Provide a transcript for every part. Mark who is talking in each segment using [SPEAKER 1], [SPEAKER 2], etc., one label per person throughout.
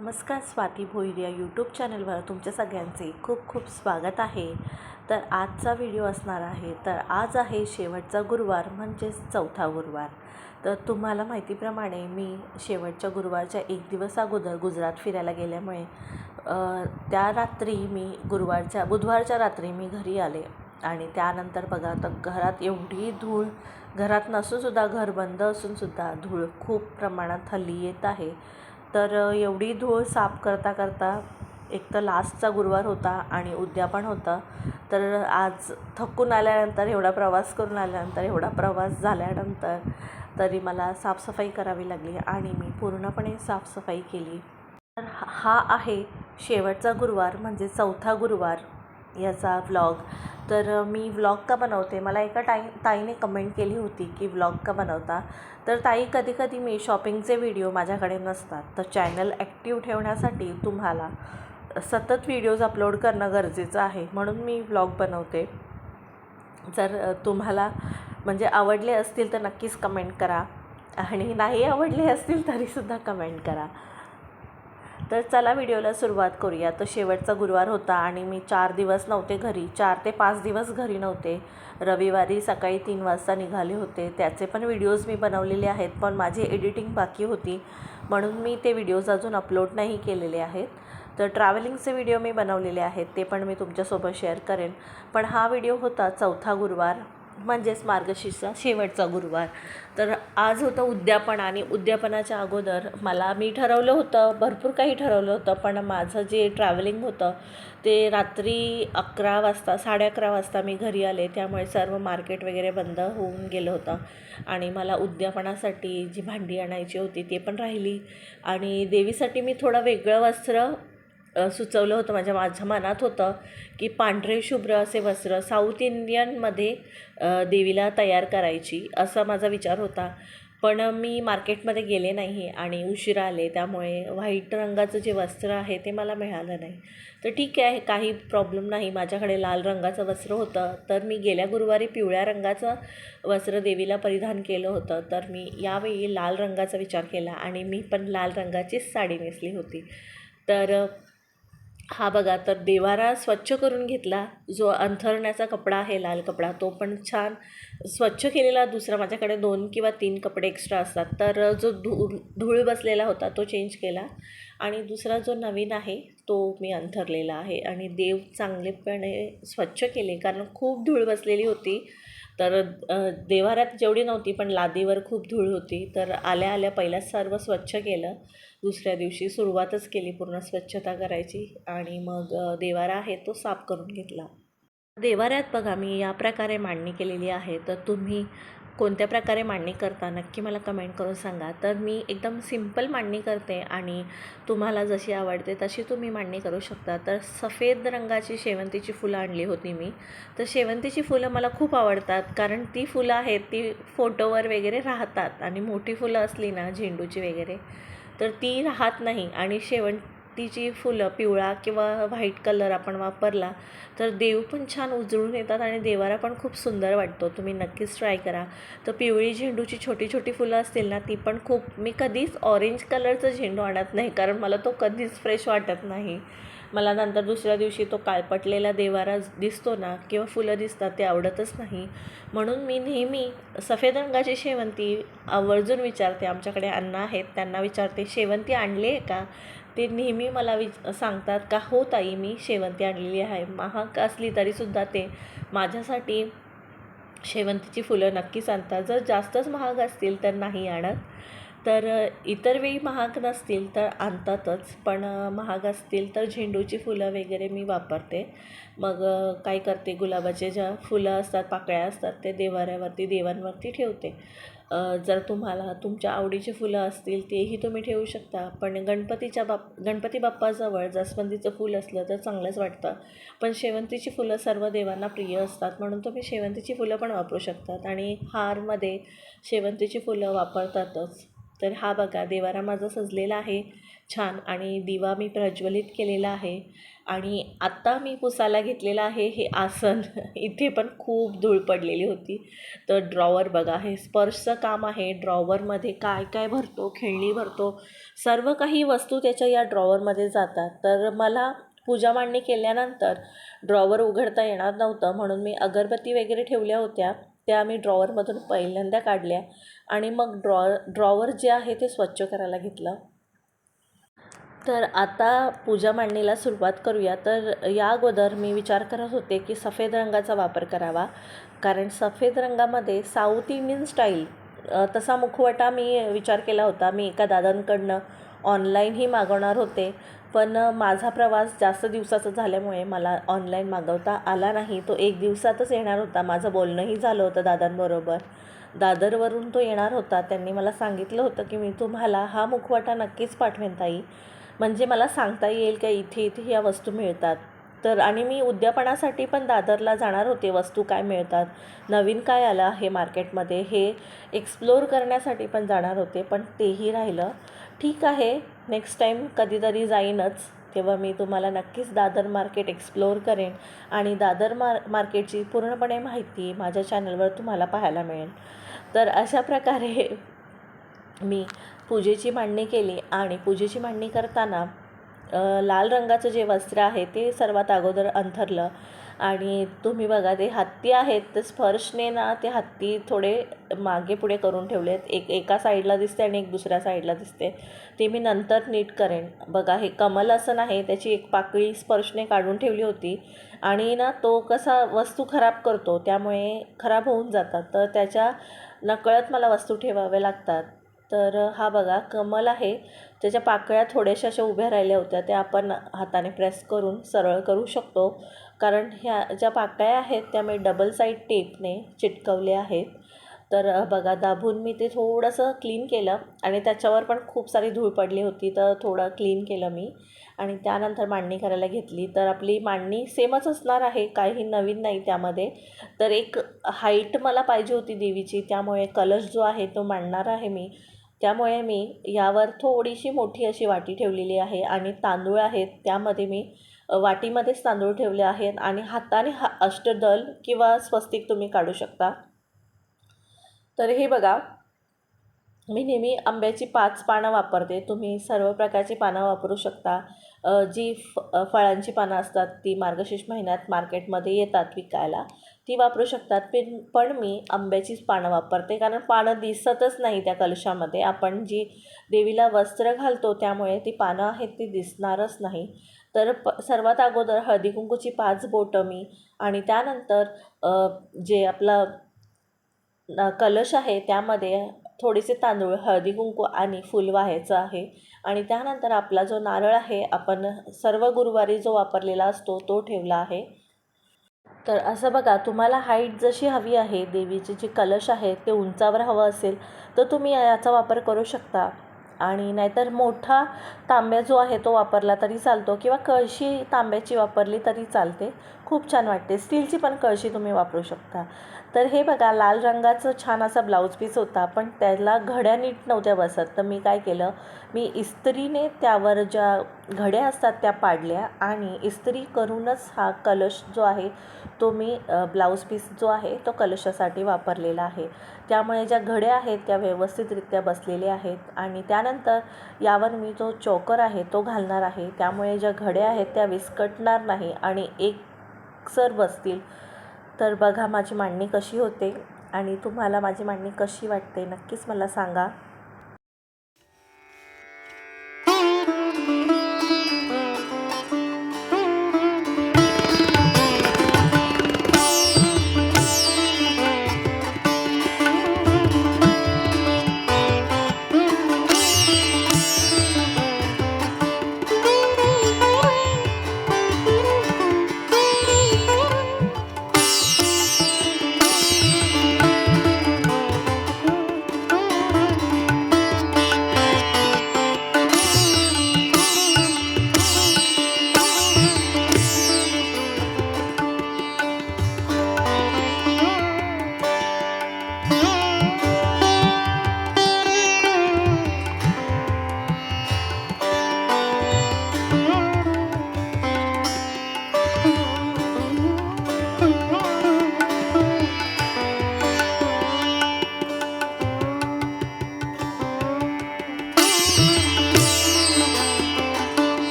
[SPEAKER 1] नमस्कार, स्वाती भोईर या यूट्यूब चॅनलवर तुमच्या सगळ्यांचे खूप खूप स्वागत आहे. तर आजचा व्हिडिओ असणार आहे. तर आज आहे शेवटचा गुरुवार म्हणजेच चौथा गुरुवार. तर तुम्हाला माहितीप्रमाणे मी शेवटच्या गुरुवारच्या एक दिवस अगोदर गुजरात फिरायला गेल्यामुळे त्या रात्री मी बुधवारच्या रात्री मी घरी आले. आणि त्यानंतर बघा, तर घरात एवढी धूळ, घरात नसूनसुद्धा, घर बंद असूनसुद्धा धूळ खूप प्रमाणात हल्ली येत आहे. तर एवढी धूळ साफ करता करता एक तर लास्टचा गुरुवार होता आणि उद्यापन होतं. तर आज थकून आल्यानंतर, एवढा प्रवास करून आल्यानंतर, एवढा प्रवास झाल्यानंतर तरी मला साफसफाई करावी लागली आणि मी पूर्णपणे साफसफाई केली. तर हा आहे शेवटचा गुरुवार म्हणजे चौथा गुरुवार याचा व्लॉग. तर मी व्लॉग का बनवते, मला एका ताईने कमेंट केली होती की व्लॉग का बनवता. तर ताई, कधीकधी मी शॉपिंगचे व्हिडिओ माझ्याकडे नसतात, तर चॅनल ॲक्टिव्ह ठेवण्यासाठी तुम्हाला सतत व्हिडिओज अपलोड करणं गरजेचं आहे, म्हणून मी व्लॉग बनवते. जर तुम्हाला म्हणजे आवडले असतील तर नक्कीच कमेंट करा आणि नाही आवडले असतील तरीसुद्धा कमेंट करा. तर चला व्हिडिओला सुरुवात करूया. तर शेवटचा गुरुवार होता आणि मी 4 दिवस नव्हते घरी, 4 ते 5 दिवस घरी नव्हते. रविवारी सकाळी 3 वाजता निघाले होते. त्याचे पण व्हिडिओज मी बनवलेले आहेत, पण माझी एडिटिंग बाकी होती म्हणून मी ते व्हिडिओज अजून अपलोड नाही केलेले आहेत. तर ट्रॅव्हलिंगचे व्हिडिओ मी बनवलेले आहेत, ते पण मी तुमच्यासोबत शेअर करेन. पण हा व्हिडिओ होता चौथा गुरुवार म्हणजेच मार्गशीर्षचा शेवटचा गुरुवार. तर आज होतं उद्यापन आणि उद्यापनाच्या अगोदर मी ठरवलं होतं, भरपूर काही ठरवलं होतं, पण माझं जे ट्रॅव्हलिंग होतं ते रात्री 11 वाजता, 11:30 वाजता मी घरी आले. त्यामुळे सर्व मार्केट वगैरे बंद होऊन गेलं होतं आणि मला उद्यापनासाठी जी भांडी आणायची होती ते पण राहिली. आणि देवीसाठी मी थोडं वेगळं वस्त्र सुचवलं होतं. माझ्या मनात होतं की पांढरे शुभ्र असे वस्त्र साऊथ इंडियनमध्ये देवीला तयार करायची, असा माझा विचार होता. पण मी मार्केटमध्ये गेले नाही आणि उशिरा आले, त्यामुळे व्हाईट रंगाचं जे वस्त्र आहे ते मला मिळालं नाही. तर ठीक आहे, काही प्रॉब्लेम नाही. माझ्याकडे लाल रंगाचं वस्त्र होतं, तर मी गेल्या गुरुवारी पिवळ्या रंगाचं वस्त्र देवीला परिधान केलं होतं. तर मी यावेळी लाल रंगाचा विचार केला आणि मी पण लाल रंगाचीच साडी नेसली होती. तर हा बघा, तर देवारा स्वच्छ करून घेतला. जो अंथरण्याचा कपडा आहे, लाल कपडा, तो पण छान स्वच्छ केलेला. दुसरा माझ्याकडे 2 किंवा 3 कपडे एक्स्ट्रा असतात, तर जो धूळ बसलेला होता तो चेंज केला आणि दुसरा जो नवीन आहे तो मी अंथरलेला आहे. आणि देव चांगलेपणे स्वच्छ केले, कारण खूप धूळ बसलेली होती. तर देवाऱ्यात जेवढी नव्हती, पण लादीवर खूप धूळ होती. तर आल्या आल्या पहिल्याच सर्व स्वच्छ केलं. दुसऱ्या दिवशी सुरुवातच केली पूर्ण स्वच्छता करायची आणि मग देवारा आहे तो साफ करून घेतला. देवाऱ्यात बघा, मी या प्रकारे मांडणी केलेली आहे. तर तुम्ही कोणत्या प्रकारे मांडणी करता नक्की मला कमेंट करून सांगा. तर मी एकदम सिंपल मांडणी करते आणि तुम्हाला जशी आवडते तशी तुम्ही मांडणी करू शकता. तर सफेद रंगाची शेवंतीची फुलं आणली होती मी. तर शेवंतीची फुलं मला खूप आवडतात, कारण ती फुलं आहेत ती फोटोवर वगैरे राहतात आणि मोठी फुलं असली ना, झेंडूची वगैरे, तर ती राहत नाही. आणि शेवंतीची फुलं पिवळा किंवा व्हाईट कलर आपण वापरला तर देव पण छान उजळून येतात आणि देवारा पण खूप सुंदर वाटतो. तुम्ही नक्कीच ट्राय करा. तर पिवळी झेंडूची छोटी छोटी फुलं असतील ना, ती पण खूप, मी कधीच ऑरेंज कलरचं झेंडू आणत नाही, कारण मला तो कधीच फ्रेश वाटत नाही. मला नंतर दुसऱ्या दिवशी तो काळपटलेला देवारा दिसतो ना, किंवा फुलं दिसतात, ते आवडतच नाही. म्हणून मी नेहमी सफेद रंगाची शेवंती आवर्जून विचारते. आमच्याकडे अण्णा आहेत, त्यांना विचारते, शेवंती आणली आहे का? ते नेहमी मला सांगतात का हो ताई, मी शेवंती आणलेली आहे. महाग असली तरीसुद्धा ते माझ्यासाठी शेवंतीची फुलं नक्कीच आणतात. जर जास्तच महाग असतील तर नाही आणत. तर इतर वेळी महाग नसतील तर आणतातच, पण महाग असतील तर झेंडूची फुलं वगैरे मी वापरते. मग काय करते, गुलाबाचे ज्या फुलं असतात, पाकळ्या असतात, ते देवांवरती ठेवते. जर तुम्हाला तुमच्या आवडीची फुलं असतील तेही तुम्ही ठेवू शकता. पण गणपती बाप्पाजवळ जास्वंदीचं फूल असलं तर चांगलंच वाटतं. पण शेवंतीची फुलं सर्व देवांना प्रिय असतात, म्हणून तुम्ही शेवंतीची फुलं पण वापरू शकतात. आणि हारमध्ये शेवंतीची फुलं वापरतातच. तर हा बघा देवारा माझा सजलेला आहे छान आणि दिवा मी प्रज्वलित केलेला आहे. आणि आत्ता मी पुसायला घेतलेलं आहे हे आसन. इथे पण खूप धूळ पडलेली होती. तर ड्रॉवर बघा, हे स्पर्शचं काम आहे. ड्रॉवरमध्ये काय काय भरतो, खेळणी भरतो, सर्व काही वस्तू त्याच्या या ड्रॉवरमध्ये जातात. तर मला पूजा मांडणी केल्यानंतर ड्रॉवर उघडता येणार नव्हतं, म्हणून मी अगरबत्ती वगैरे ठेवल्या होत्या त्या मी ड्रॉवरमधून पहिल्यांदा काढल्या आणि मग ड्रॉवर जे आहे ते स्वच्छ करायला घेतलं. तर आता पूजा मांडणीला सुरुवात करूया. तर या अगोदर मी विचार करत होते की सफेद रंगाचा वापर करावा, कारण सफेद रंगामध्ये साऊथ इंडियन स्टाईल तसा मुखवटा मी विचार केला होता. मी एका दादांकडनं ऑनलाईनही मागवणार होते, पण माझा प्रवास जास्त दिवसाचा झाल्यामुळे मला ऑनलाईन मागवता आला नाही. तो 1 दिवसातच येणार होता. माझं बोलणंही झालं होतं दादांबरोबर. दादरवरून तो येणार होता. त्यांनी मला सांगितलं होतं की मी तुम्हाला हा मुखवटा नक्कीच पाठवेन ताई, म्हणजे मला सांगता येईल का इथे इथे या वस्तू मिळतात. तर आणि मी उद्यापनासाठी पण दादरला जाणार होते, वस्तू काय मिळतात, नवीन काय आलं आहे मार्केटमध्ये हे एक्सप्लोर करण्यासाठी पण जाणार होते, पण तेही राहिलं. ठीक आहे, नेक्स्ट टाईम कधीतरी जाईनच, तेव्हा मी तुम्हाला नक्कीच दादर मार्केट एक्सप्लोर करेन आणि दादर मार्केटची पूर्णपणे माहिती माझ्या चॅनलवर तुम्हाला पाहायला मिळेल. तर अशा प्रकारे मी पूजेची मांडणी केली आणि पूजेची मांडणी करताना लाल रंगाचं जे वस्त्र आहे ते सर्वात अगोदर अंथरलं. आणि तुम्ही बघा ते हत्ती आहेत, ते स्पर्शने ना ते हत्ती थोडे मागे पुढे करून ठेवलेत. एका साईडला दिसते आणि एक दुसऱ्या साईडला दिसते. ते मी नंतर नीट करेन. बघा हे कमलासन आहे, त्याची एक पाकळी स्पर्शने काढून ठेवली होती आणि ना तो कसा वस्तू खराब करतो, त्यामुळे खराब होऊन जातात, तर त्याच्या नकळत मला वस्तू ठेवाव्या लागतात. तर हा बघा कमल आहे, त्याच्या पाकळ्या थोड्याशा अशा उभ्या राहिल्या होत्या, त्या आपण हाताने प्रेस करून सरळ करू शकतो, कारण ह्या ज्या पाकळ्या आहेत त्या मी डबल साईड टेपने चिटकवल्या आहेत. तर बघा दाबून मी ते थोडंसं क्लीन केलं आणि त्याच्यावर पण खूप सारी धूळ पडली होती, तर थोडं क्लीन केलं मी आणि त्यानंतर मांडणी करायला घेतली. तर आपली मांडणी सेमच असणार आहे, काही नवीन नाही त्यामध्ये. तर एक हाईट मला पाहिजे होती देवीची, त्यामुळे कलश जो आहे तो मांडणार आहे मी, त्यामुळे मी यावर थोडीशी मोठी अशी वाटी ठेवलेली आहे आणि तांदूळ आहेत त्यामध्ये मी वाटीमध्येच तांदूळ ठेवले आहेत आणि हाताने अष्टदल किंवा स्वस्तिक तुम्ही काढू शकता. तर हे बघा मी नेहमी आंब्याची 5 पानं वापरते, तुम्ही सर्व प्रकारची पानं वापरू शकता. जी फळांची पानं असतात ती मार्गशीर्ष महिन्यात मार्केटमध्ये येतात विकायला, ती वापरू शकतात. पण मी आंब्याचीच पानं वापरते, कारण पानं दिसतच नाही त्या कलशामध्ये. आपण जी देवीला वस्त्र घालतो त्यामुळे ती पानं आहेत ती दिसणारच नाही. तर सर्वात अगोदर हळदी कुंकूची 5 बोटं मी आणि त्यानंतर जे आपला कलश आहे त्यामध्ये थोडेसे तांदूळ, हळदी कुंकू आणि फूल व्हायचं आहे आणि त्यानंतर आपला जो नारळ आहे आपण सर्व गुरुवारी जो वापरलेला असतो तो ठेवला आहे. तर असं बघा, तुम्हाला हाईट जशी हवी आहे, देवीचे जे कलश आहे ते उंचावर हवं असेल तर तुम्ही याचा वापर करू शकता आणि नाहीतर मोठा तांब्या जो आहे तो वापरला तरी चालतो किंवा कळशी तांब्याची वापरली तरी चालते, खूप छान वाटते. स्टीलची पण कळशी तुम्ही वापरू शकता. तर हे बघा लाल रंगाचं छान असा ब्लाऊज पीस होता, पण त्याला घड्या नीट नव्हत्या बसत. तर मी काय केलं, मी इस्त्रीने त्यावर ज्या घड्या असतात त्या पाडल्या आणि इस्त्री करूनच हा कलश जो आहे तो मी ब्लाऊज पीस जो आहे तो कलशासाठी वापरलेला आहे. त्यामुळे ज्या घड्या आहेत त्या व्यवस्थितरित्या बसलेल्या आहेत आणि त्यानंतर यावर मी जो चोकर आहे तो घालणार आहे, त्यामुळे ज्या घड्या आहेत त्या विस्कटणार नाही आणि एकसर बसतील. तर बघा माझी मांडणी कशी होते आणि तुम्हाला माझी मांडणी कशी वाटते नक्कीच मला सांगा.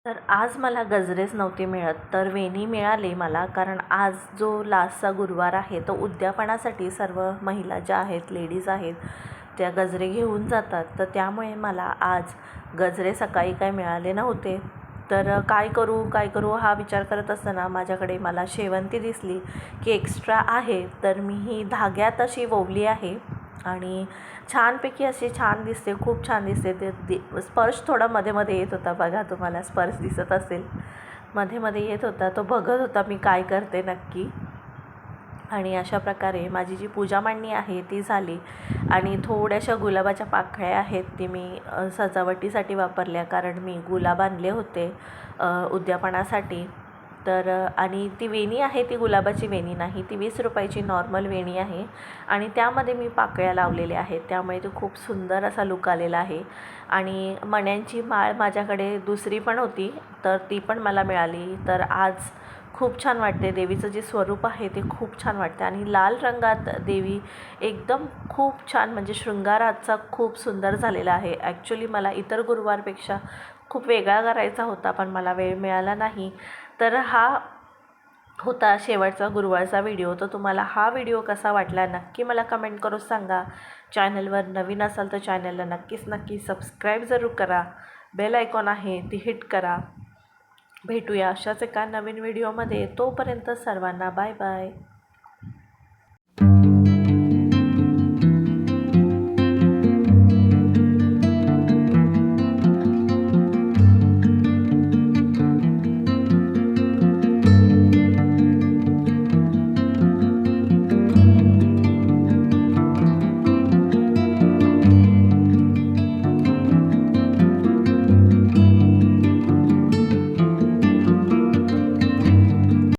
[SPEAKER 1] तर आज मला गजरेच नव्हते मिळत, तर वेणी मिळाली मला, कारण आज जो लास्टचा गुरुवार आहे तो उद्यापनासाठी सर्व महिला ज्या आहेत, लेडीज आहेत, त्या गजरे घेऊन जातात. तर त्यामुळे मला आज गजरे सकाळी काय मिळाले नव्हते. तर काय करू हा विचार करत असताना माझ्याकडे मला शेवंती दिसली की एक्स्ट्रा आहे, तर मी ही धाग्यात अशी ओवली आहे आणि छानपैकी अशी छान दिसते, खूप छान दिसते. ते स्पर्श थोडा मध्ये मध्ये येत होता, बघा तुम्हाला स्पर्श दिसत असेल, मध्ये मध्ये येत होता. तो बघत होता मी काय करते नक्की. आणि अशा प्रकारे माझी जी पूजा मांडणी आहे ती झाली आणि थोड्याशा गुलाबाच्या पाकळ्या आहेत ती मी सजावटीसाठी वापरल्या, कारण मी गुलाब आणले होते उद्यापनासाठी. तर आणि ती वेणी आहे ती गुलाबाची वेणी नाही, ती 20 रुपयाची नॉर्मल वेणी आहे आणि त्यामध्ये मी पाकळ्या लावलेल्या आहेत, त्यामुळे तो खूप सुंदर असा लुक आलेला आहे. आणि मण्यांची माळ माझ्याकडे दुसरी पण होती, तर ती पण मला मिळाली. तर आज खूप छान वाटते, देवीचं जे स्वरूप आहे ते खूप छान वाटते आणि लाल रंगात देवी एकदम खूप छान, म्हणजे शृंगाराचा खूप सुंदर झालेला आहे. ॲक्च्युली मला इतर गुरुवारपेक्षा खूप वेगळा करायचा होता, पण मला वेळ मिळाला नाही. तर हा होता शेवटचा गुरुवारचा व्हिडिओ. तर तुम्हाला हा व्हिडिओ कसा वाटला नक्की मला कमेंट करून सांगा. चॅनलवर नवीन असाल तर चॅनलला नक्की सबस्क्राईब जरूर करा. बेल आयकॉन आहे ती हिट करा. भेटूया अशाच एका नवीन व्हिडिओमध्ये. तोपर्यंत सर्वांना बाय बाय.